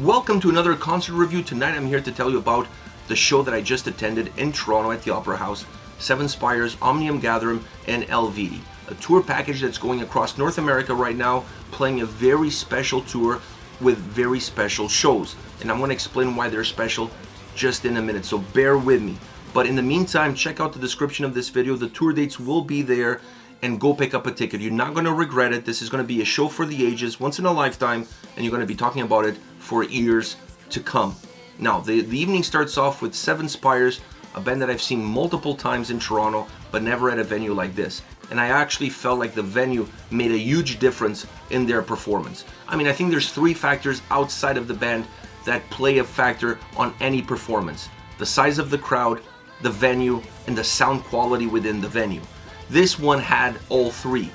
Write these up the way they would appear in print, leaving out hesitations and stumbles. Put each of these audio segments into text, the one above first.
Welcome to another concert review. Tonight I'm here to tell you about the show that I just attended in Toronto at the Opera House. Spires, Omnium Gatherum, and Eluveitie. A tour package that's going across North America right now, playing a very special tour with very special shows. And I'm going to explain why they're special just in a minute, so bear with me. But in the meantime, check out the description of this video. The tour dates will be there, and go pick up a ticket. You're not going to regret it. This is going to be a show for the ages, once in a lifetime, and you're going to be talking about it for years to come. Now, the evening starts off with Spires, a band that I've seen multiple times in Toronto, but never at a venue like this. And I actually felt like the venue made a huge difference in their performance. I mean, I think there's three factors outside of the band that play a factor on any performance: the size of the crowd, the venue, and the sound quality within the venue. This one had all three.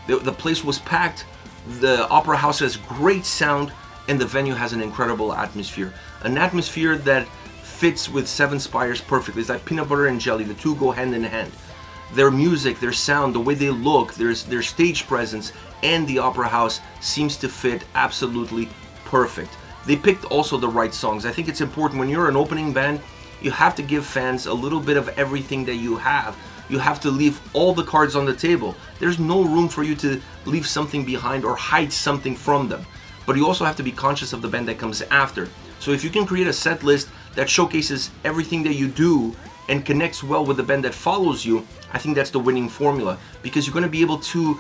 The place was packed, the Opera House has great sound, and the venue has an incredible atmosphere. An atmosphere that fits with Spires perfectly. It's like peanut butter and jelly. The two go hand in hand. Their music, their sound, the way they look, their stage presence, and the Opera House seems to fit absolutely perfect. They picked also the right songs. I think it's important when you're an opening band, you have to give fans a little bit of everything that you have. You have to leave all the cards on the table. There's no room for you to leave something behind or hide something from them. But you also have to be conscious of the band that comes after. So if you can create a set list that showcases everything that you do and connects well with the band that follows you, I think that's the winning formula, because you're going to be able to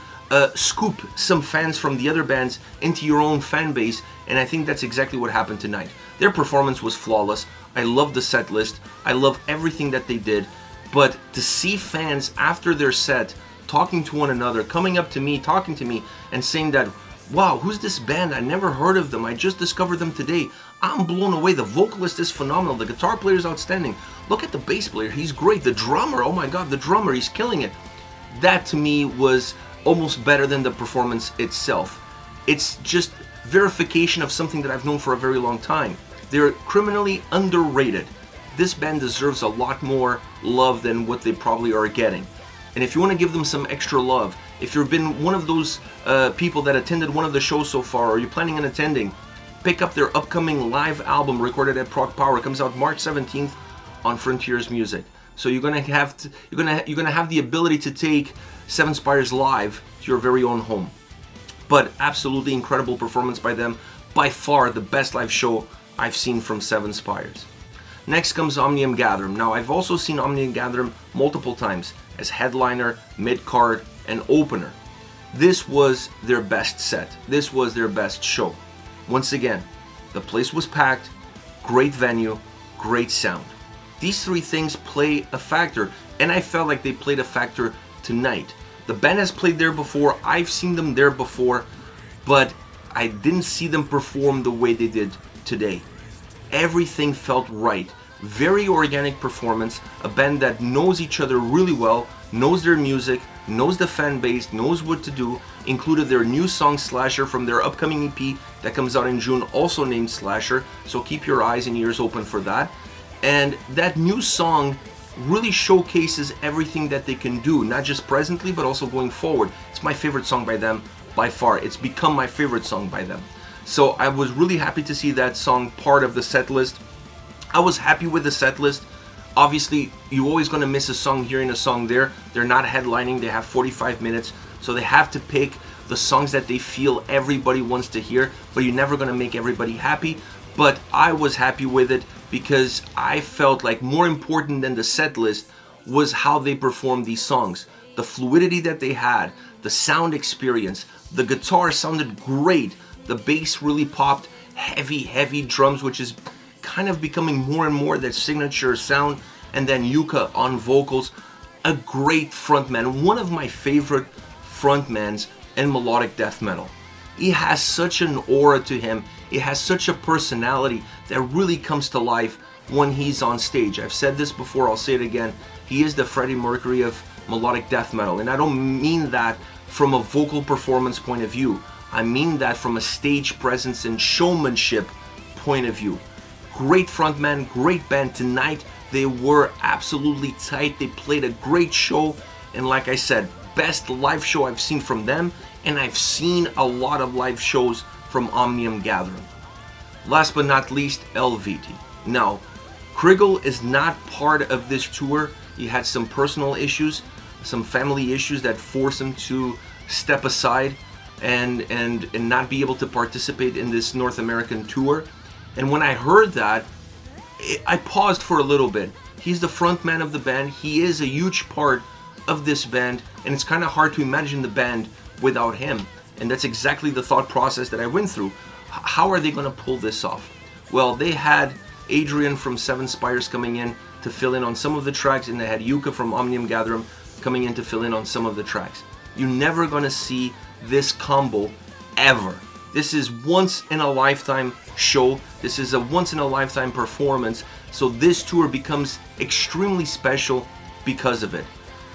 scoop some fans from the other bands into your own fan base, and I think that's exactly what happened tonight. Their performance was flawless. I love the set list. I love everything that they did. But to see fans after their set talking to one another, coming up to me, talking to me, and saying that, wow, who's this band? I never heard of them. I just discovered them today. I'm blown away. The vocalist is phenomenal. The guitar player is outstanding. Look at the bass player. He's great. The drummer, oh my God, the drummer, he's killing it. That to me was almost better than the performance itself. It's just verification of something that I've known for a very long time. They're criminally underrated. This band deserves a lot more love than what they probably are getting. And if you want to give them some extra love, if you've been one of those people that attended one of the shows so far, or you're planning on attending, pick up their upcoming live album recorded at Prog Power. It comes out March 17th on Frontiers Music. So you're gonna have the ability to take Spires live to your very own home. But absolutely incredible performance by them. By far the best live show I've seen from Spires. Next comes Omnium Gatherum. Now, I've also seen Omnium Gatherum multiple times as headliner, mid-card, and opener. This was their best set. This was their best show. Once again, the place was packed, great venue, great sound. These three things play a factor, and I felt like they played a factor tonight. The band has played there before, I've seen them there before, but I didn't see them perform the way they did today. Everything felt right. Very organic performance. A band that knows each other really well, knows their music, knows the fan base, knows what to do. Included their new song Slasher from their upcoming EP that comes out in June, also named Slasher. So keep your eyes and ears open for that. And that new song really showcases everything that they can do, not just presently, but also going forward. It's my favorite song by them by far. It's become my favorite song by them. So I was really happy to see that song part of the set list. I was happy with the set list. Obviously, you're always going to miss a song here and a song there. They're not headlining. They have 45 minutes. So they have to pick the songs that they feel everybody wants to hear. But you're never going to make everybody happy. But I was happy with it because I felt like more important than the set list was how they performed these songs. The fluidity that they had, the sound experience. The guitar sounded great. The bass really popped, heavy drums, which is kind of becoming more and more their signature sound, and then Yuka on vocals. A great frontman, one of my favorite frontmans in melodic death metal. He has such an aura to him, he has such a personality that really comes to life when he's on stage. I've said this before, I'll say it again, he is the Freddie Mercury of melodic death metal, and I don't mean that from a vocal performance point of view. I mean that from a stage presence and showmanship point of view. Great frontman, great band tonight. They were absolutely tight. They played a great show. And like I said, best live show I've seen from them. And I've seen a lot of live shows from Omnium Gatherum. last but not least, Eluveitie. Now, Kriegel is not part of this tour. He had some personal issues, some family issues that forced him to step aside and not be able to participate in this North American tour. And when I heard that, I paused for a little bit. He's the front man of the band. He is a huge part of this band, and it's kind of hard to imagine the band without him. And that's exactly the thought process that I went through. How are they going to pull this off? Well, they had Adrian from Seven Spires coming in to fill in on some of the tracks, and they had Yuka from Omnium Gatherum coming in to fill in on some of the tracks. You're never going to see this combo ever. This is once in a lifetime show. This is a once in a lifetime performance. So this tour becomes extremely special because of it.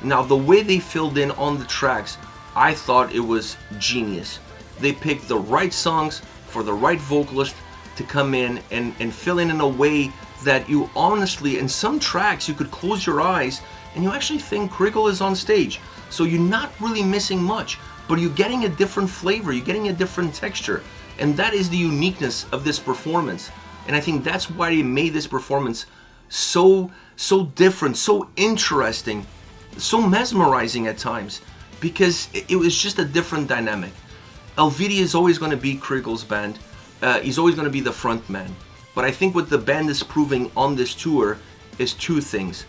Now, the way they filled in on the tracks, I thought it was genius. They picked the right songs for the right vocalist to come in and fill in a way that you honestly, in some tracks, you could close your eyes and you actually think Kriegel is on stage. So you're not really missing much, but you're getting a different flavor, you're getting a different texture. And that is the uniqueness of this performance. And I think that's why they made this performance so different, so interesting, so mesmerizing at times, because it was just a different dynamic. Eluveitie is always going to be Kriegel's band. He's always going to be the front man. But I think what the band is proving on this tour is two things.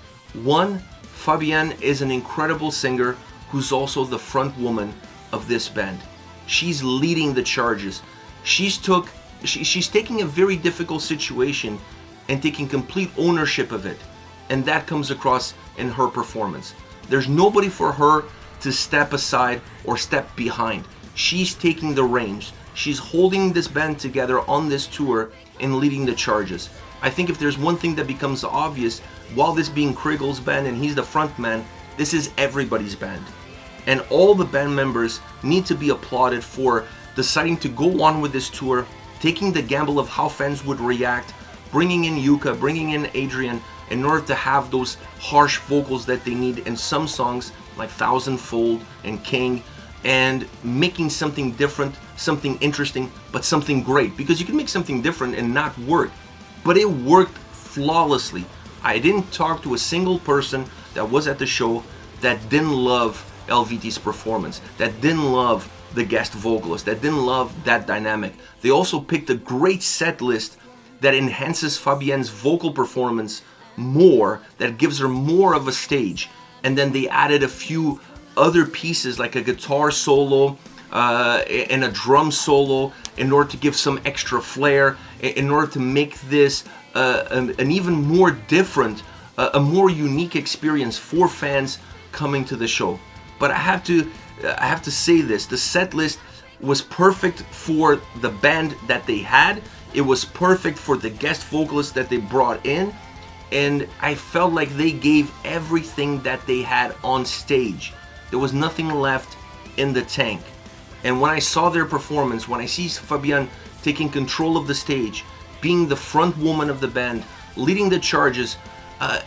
One, Fabienne is an incredible singer who's also the front woman of this band. She's leading the charges. She's taking a very difficult situation and taking complete ownership of it. And that comes across in her performance. There's nobody for her to step aside or step behind. She's taking the reins. She's holding this band together on this tour and leading the charges. I think if there's one thing that becomes obvious, while this being Kriegel's band and he's the front man, this is everybody's band. And all the band members need to be applauded for deciding to go on with this tour, taking the gamble of how fans would react, bringing in Yuka, bringing in Adrian, in order to have those harsh vocals that they need in some songs like Thousandfold and King, and making something different, something interesting, but something great. Because you can make something different and not work, but it worked flawlessly. I didn't talk to a single person that was at the show that didn't love Eluveity's performance, that didn't love the guest vocalist, that didn't love that dynamic. They also picked a great set list that enhances Fabienne's vocal performance more, that gives her more of a stage. And then they added a few other pieces like a guitar solo and a drum solo in order to give some extra flair, in order to make this an even more different, a more unique experience for fans coming to the show. But I have to say this, the set list was perfect for the band that they had. It was perfect for the guest vocalist that they brought in. And I felt like they gave everything that they had on stage. There was nothing left in the tank. And when I saw their performance, when I see Fabienne taking control of the stage, being the front woman of the band, leading the charges,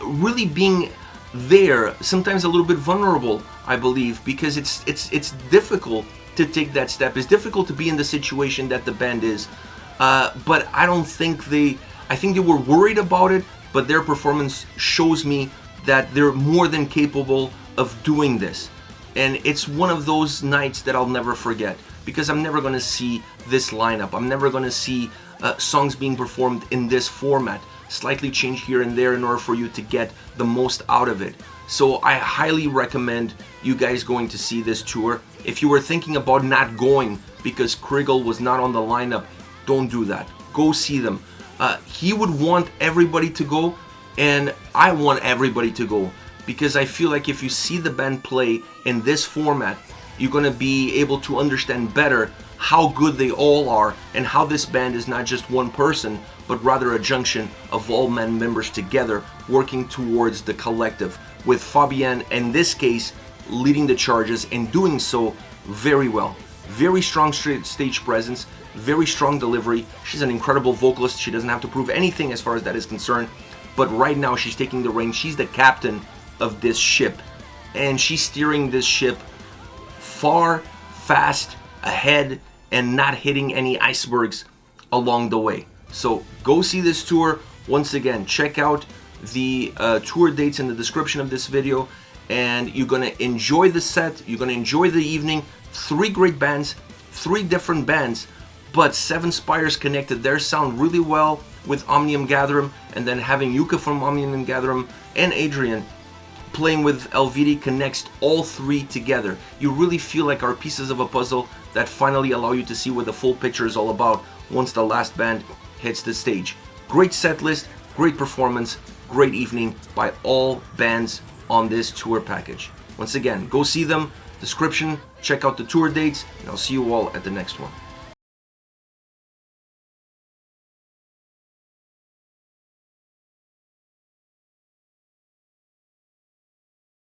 really being there, sometimes a little bit vulnerable, I believe, because it's difficult to take that step. It's difficult to be in the situation that the band is. But I don't think I think they were worried about it, but their performance shows me that they're more than capable of doing this. And it's one of those nights that I'll never forget, because I'm never going to see this lineup. I'm never going to see songs being performed in this format, slightly changed here and there in order for you to get the most out of it. So I highly recommend you guys going to see this tour. If you were thinking about not going because Kriegel was not on the lineup, don't do that. Go see them. He would want everybody to go, and I want everybody to go, because I feel like if you see the band play in this format, you're going to be able to understand better how good they all are and how this band is not just one person, but rather a junction of all band members together working towards the collective, with Fabienne, in this case, leading the charges and doing so very well. Very strong stage presence, very strong delivery. She's an incredible vocalist. She doesn't have to prove anything as far as that is concerned. But right now she's taking the reins. She's the captain of this ship. And she's steering this ship far, fast, ahead, and not hitting any icebergs along the way. So go see this tour. Once again, check out the tour dates in the description of this video, and you're gonna enjoy the set, you're gonna enjoy the evening. 3 great bands, 3 different bands, but 7 Spires connected their sound really well with Omnium Gatherum, and then having Yuka from Omnium Gatherum and Adrian playing with Eluveitie connects all 3 together. You really feel like are pieces of a puzzle that finally allow you to see what the full picture is all about once the last band hits the stage. Great set list, great performance, great evening by all bands on this tour package. Once again, go see them, description, check out the tour dates, and I'll see you all at the next one.